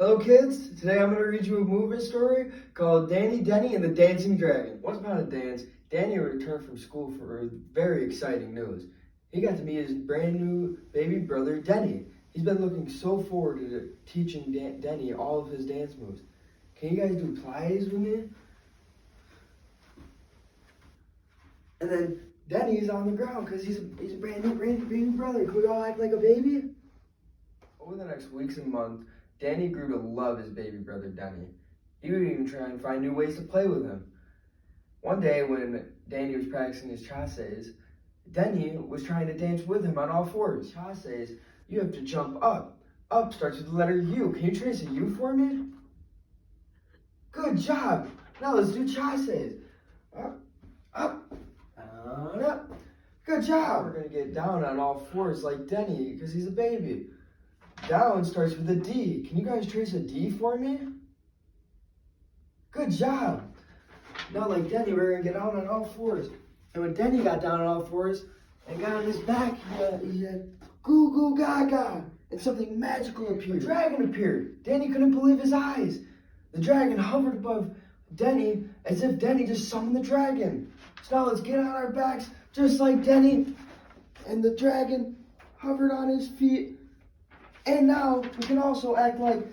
Hello kids, today I'm going to read you a movie story called Danny, Denny, and the Dancing Dragon. Once upon a dance, Danny returned from school for very exciting news. He got to meet his brand new baby brother Denny. He's been looking so forward to teaching Denny all of his dance moves. Can you guys do plies with me? And then Denny's on the ground because he's a brand new baby brother. Can we all act like a baby? Over the next weeks and months, Danny grew to love his baby brother Denny. He would even try and find new ways to play with him. One day when Danny was practicing his chasses, Denny was trying to dance with him on all fours. Chasses, you have to jump up. Up starts with the letter U. Can you trace a U for me? Good job. Now let's do chasses. Up, up, down, up. Good job. We're going to get down on all fours like Denny because he's a baby. Down starts with a D. Can you guys trace a D for me? Good job. Now, like Denny, we're going to get down on all fours. And when Denny got down on all fours and got on his back, he said, goo goo gaga. And something magical appeared. A dragon appeared. Danny couldn't believe his eyes. The dragon hovered above Denny as if Denny just summoned the dragon. So now let's get on our backs just like Denny. And the dragon hovered on his feet. And now we can also act like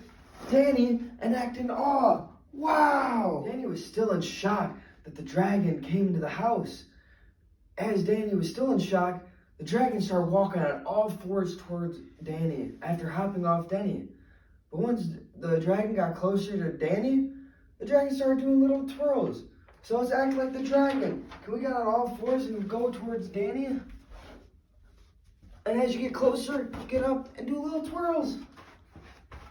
Danny and act in awe. Wow! Danny was still in shock that the dragon came into the house. As Danny was still in shock, the dragon started walking on all fours towards Danny after hopping off Denny. But once the dragon got closer to Danny, the dragon started doing little twirls. So let's act like the dragon. Can we get on all fours and go towards Danny? And as you get closer, get up and do little twirls.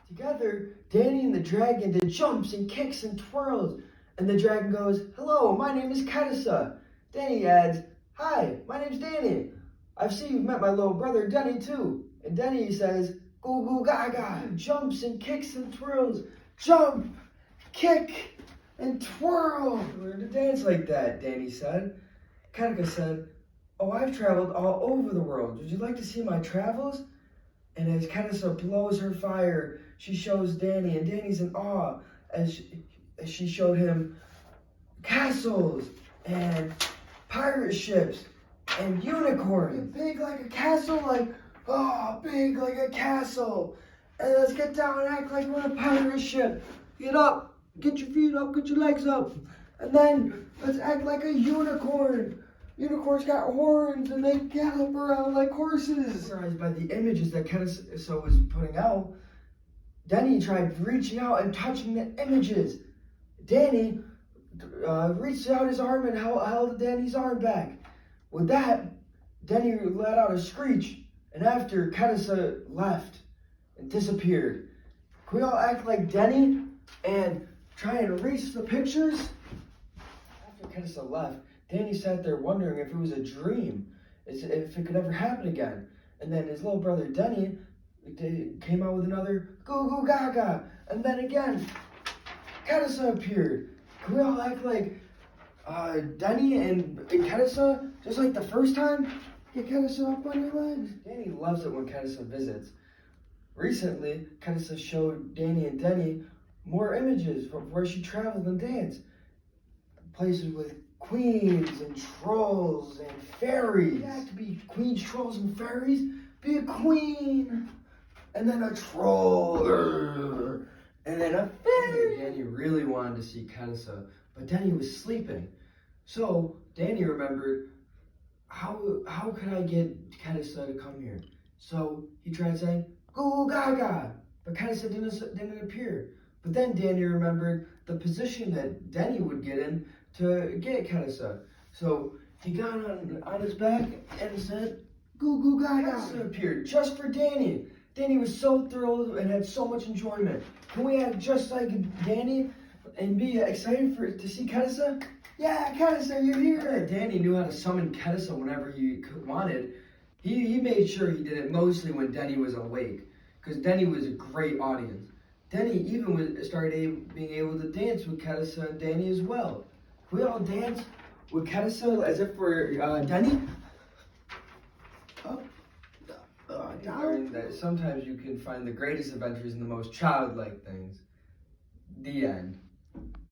Together, Danny and the dragon did jumps and kicks and twirls. And the dragon goes, hello, my name is Kedisa. Danny adds, hi, my name's Danny. I've seen you've met my little brother Denny too. And Denny says, goo goo gaga. Jumps and kicks and twirls. Jump, kick, and twirl. Learn to dance like that, Danny said. Kedisa said, oh, I've traveled all over the world. Would you like to see my travels? And as Kedisa blows her fire, she shows Danny, and Danny's in awe as she showed him castles and pirate ships and unicorns. Big like a castle, big like a castle. And let's get down and act like we're a pirate ship. Get up, get your feet up, get your legs up. And then let's act like a unicorn. Unicorns got horns and they gallop around like horses. Surprised by the images that Kedisa was putting out, Denny tried reaching out and touching the images. Danny reached out his arm and held Danny's arm back. With that, Denny let out a screech, and after Kedisa left and disappeared. Can we all act like Denny and try and reach the pictures? After Kedisa left, Danny sat there wondering if it was a dream, if it could ever happen again. And then his little brother Denny came out with another goo goo gaga. And then again, Kedisa appeared. Can we all act like Denny and Kedisa, just like the first time? Get Kedisa up on your legs. Danny loves it when Kedisa visits. Recently, Kedisa showed Danny and Denny more images from where she traveled and danced. Places with queens and trolls and fairies. Yeah, to be queens, trolls, and fairies, be a queen, and then a troll, and then a fairy. Danny really wanted to see Kedisa, but Danny was sleeping. So Danny remembered, how could I get Kedisa to come here? So he tried saying, goo goo gaga, but Kedisa didn't appear. But then Danny remembered the position that Denny would get in to get Kedisa. So he got on his back and said, goo goo gaga. Kedisa appeared just for Danny. Danny was so thrilled and had so much enjoyment. Can we act just like Danny and be excited to see Kedisa? Yeah, Kedisa, you're here. Danny knew how to summon Kedisa whenever he wanted. He made sure he did it mostly when Denny was awake, because Denny was a great audience. Denny even started being able to dance with Kedisa and Danny as well. Can we all dance with Kedisa as if we're Denny? Up, learned that sometimes you can find the greatest adventures in the most childlike things. The end.